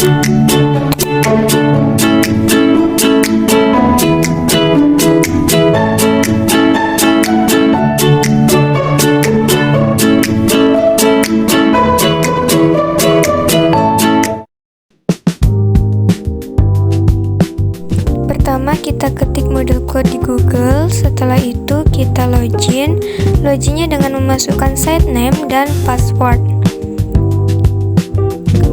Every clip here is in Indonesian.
Pertama kita ketik model code di Google, setelah itu kita loginnya dengan memasukkan site name dan password.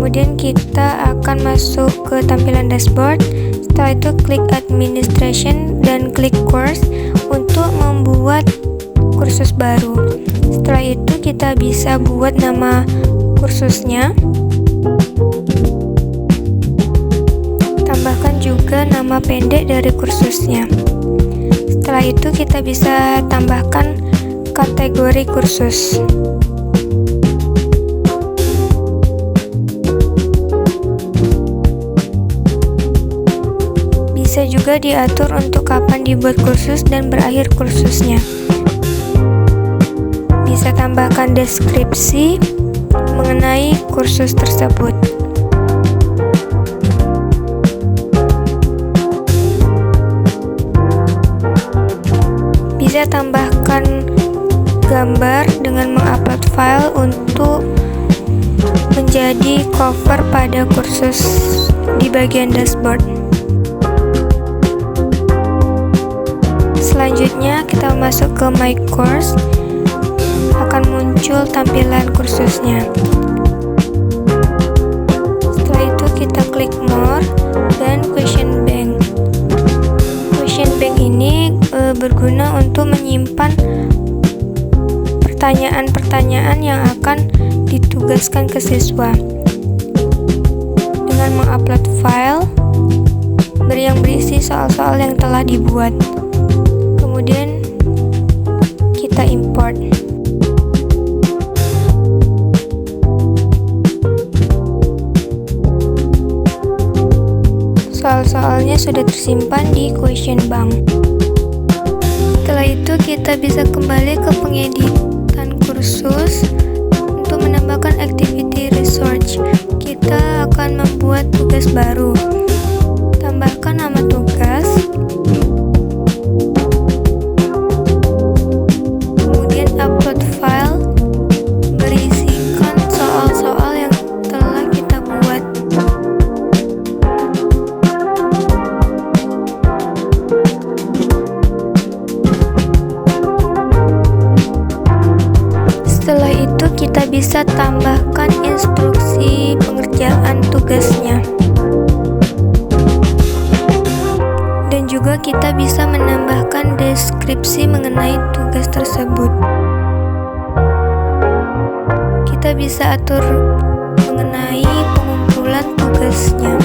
Kemudian kita akan masuk ke tampilan dashboard. Setelah itu klik administration dan klik course untuk membuat kursus baru. Setelah itu kita bisa buat nama kursusnya. Tambahkan juga nama pendek dari kursusnya. Setelah itu kita bisa tambahkan kategori kursus. Bisa juga diatur untuk kapan dibuat kursus dan berakhir kursusnya. Bisa tambahkan deskripsi mengenai kursus tersebut. Bisa tambahkan gambar dengan mengupload file untuk menjadi cover pada kursus di bagian dashboard. Selanjutnya kita masuk ke My Course, akan muncul tampilan kursusnya. Setelah itu kita klik More dan Question Bank. Question Bank ini berguna untuk menyimpan pertanyaan-pertanyaan yang akan ditugaskan ke siswa. Dengan mengupload file yang berisi soal-soal yang telah dibuat. Kemudian kita import. Soal-soalnya sudah tersimpan di question bank. Setelah itu kita bisa kembali ke pengeditan kursus untuk menambahkan activity research. Kita akan membuat tugas baru. Tambahkan nama tugas. Kemudian upload file berisikan soal-soal yang telah kita buat. Setelah itu kita bisa tambahkan instruksi pengerjaan tugasnya. Dan juga kita bisa menambahkan deskripsi mengenai tugas tersebut. Kita bisa atur mengenai pengumpulan tugasnya.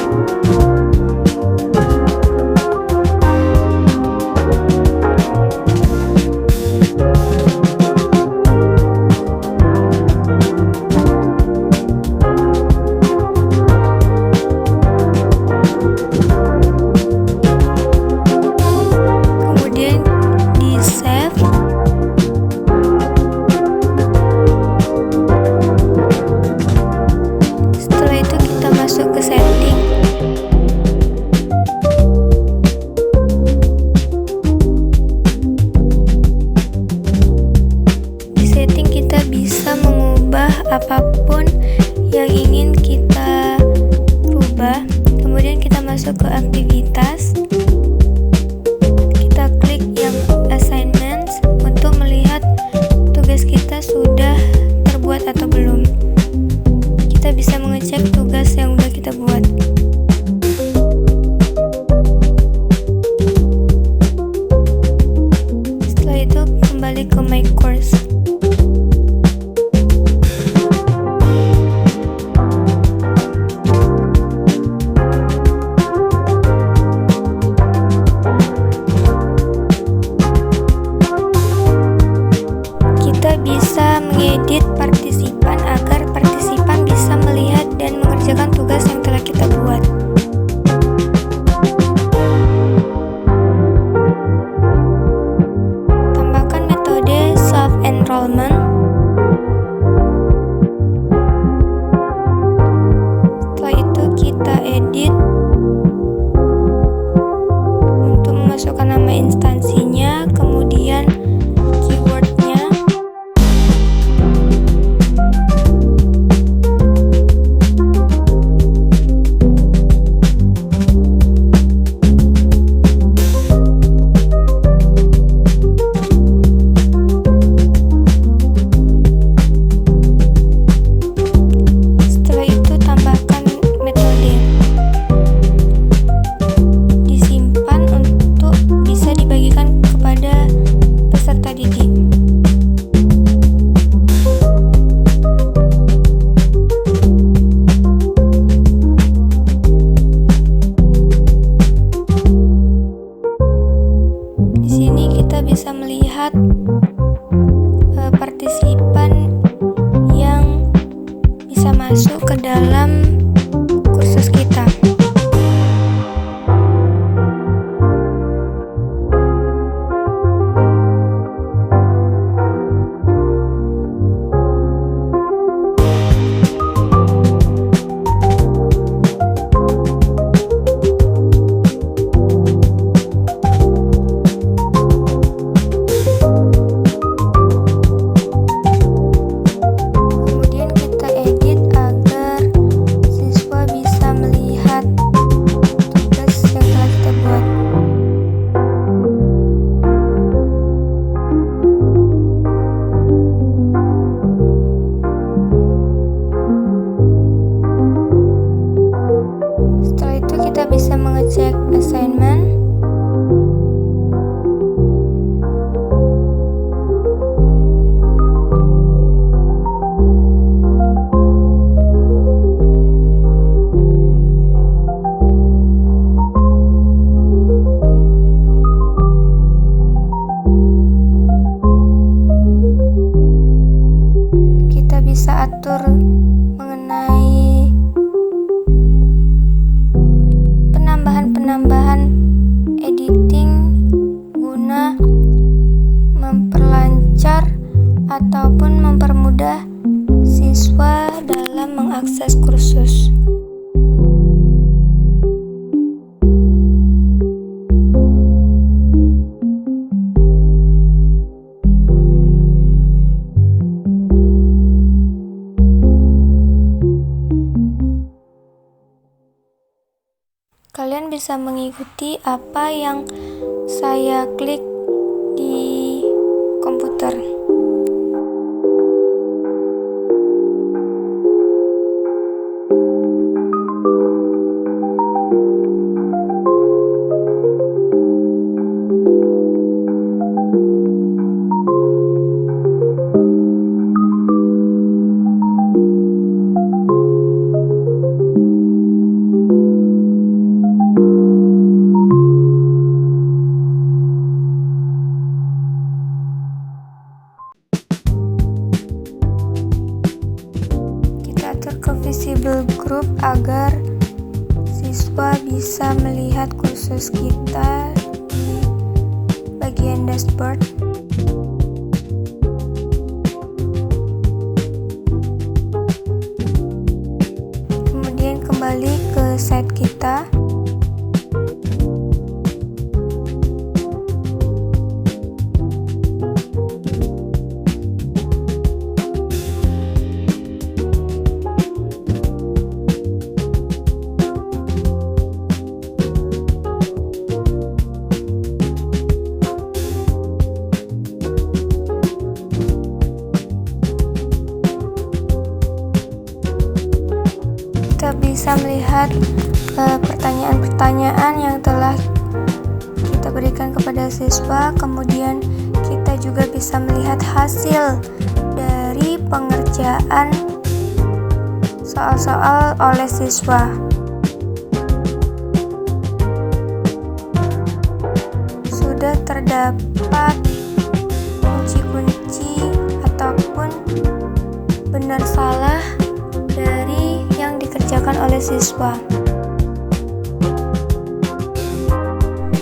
Apapun yang ingin kita rubah. Kemudian kita masuk ke aktivitas, kita klik yang assignments untuk melihat tugas kita sudah terbuat atau belum. Kita bisa mengecek tugas yang sudah kita buat. Setelah itu kembali ke My Course. instansinya, kemudian keywordnya. Setelah itu tambahkan metode. Disimpan untuk bisa dibagikan kepada peserta didik. Di sini kita bisa melihat partisipan yang bisa masuk ke dalam kursus kita. Kemudian kita edit agar siswa bisa melihat tugas yang telah kita buat. Setelah itu kita bisa mengecek assignment. Kita bisa atur mengenai penambahan editing guna memperlancar ataupun mempermudah siswa dalam mengakses kursus. Kalian bisa mengikuti apa yang saya klik di komputer. Atur ke visible group agar siswa bisa melihat kursus kita di bagian dashboard. Kemudian kembali ke site kita. Kita bisa melihat pertanyaan-pertanyaan yang telah kita berikan kepada siswa. Kemudian kita juga bisa melihat hasil dari pengerjaan soal-soal oleh siswa. Sudah terdapat kunci-kunci ataupun benar salah dari yang dikerjakan oleh siswa.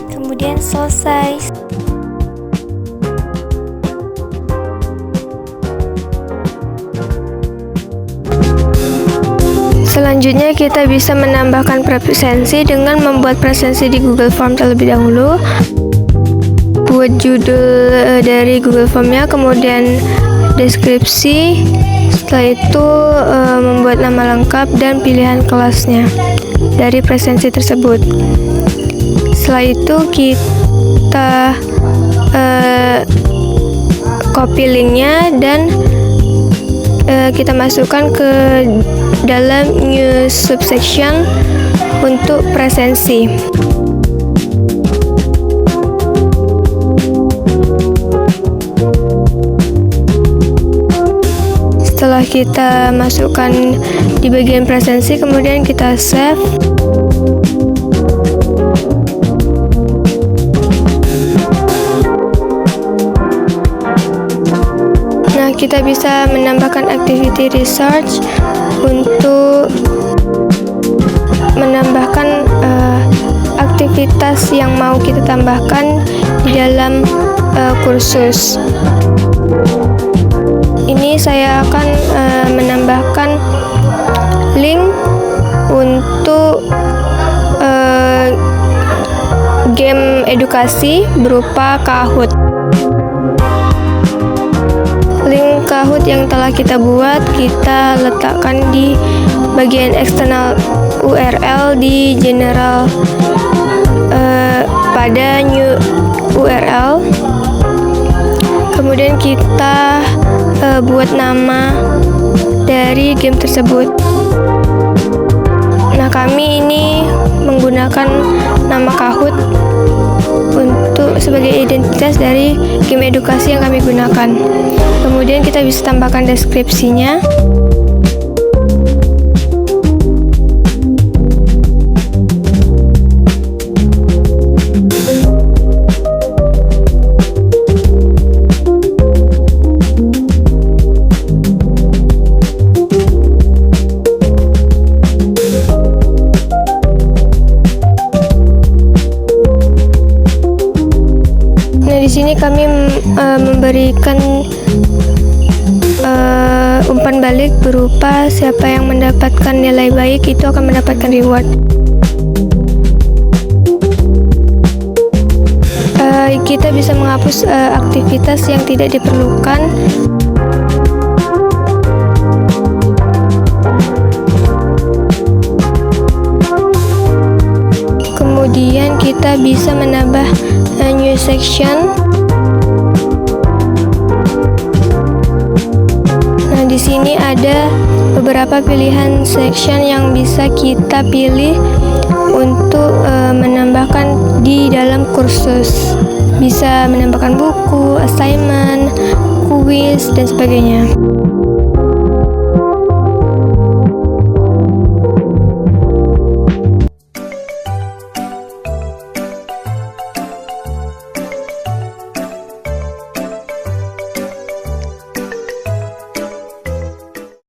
Kemudian selesai. Selanjutnya kita bisa menambahkan presensi dengan membuat presensi di Google Form terlebih dahulu. buat judul dari Google Form-nya, kemudian deskripsi, setelah itu membuat nama lengkap dan pilihan kelasnya dari presensi tersebut. Setelah itu kita copy linknya dan kita masukkan ke dalam new subsection untuk presensi. Setelah kita masukkan di bagian presensi, kemudian kita save. Nah, kita bisa menambahkan activity research untuk menambahkan aktivitas yang mau kita tambahkan di dalam kursus. Ini saya akan menambahkan link untuk game edukasi berupa Kahoot. Link Kahoot yang telah kita buat kita letakkan di bagian eksternal URL di general pada new URL. Kemudian kita buat nama dari game tersebut. Nah, kami ini menggunakan nama Kahoot untuk sebagai identitas dari game edukasi yang kami gunakan. Kemudian kita bisa tambahkan deskripsinya. Di sini kami memberikan umpan balik berupa siapa yang mendapatkan nilai baik itu akan mendapatkan reward. Kita bisa menghapus aktivitas yang tidak diperlukan. Kemudian kita bisa menambah new section. Nah, di sini ada beberapa pilihan section yang bisa kita pilih untuk menambahkan di dalam kursus. Bisa menambahkan buku, assignment, kuis, dan sebagainya.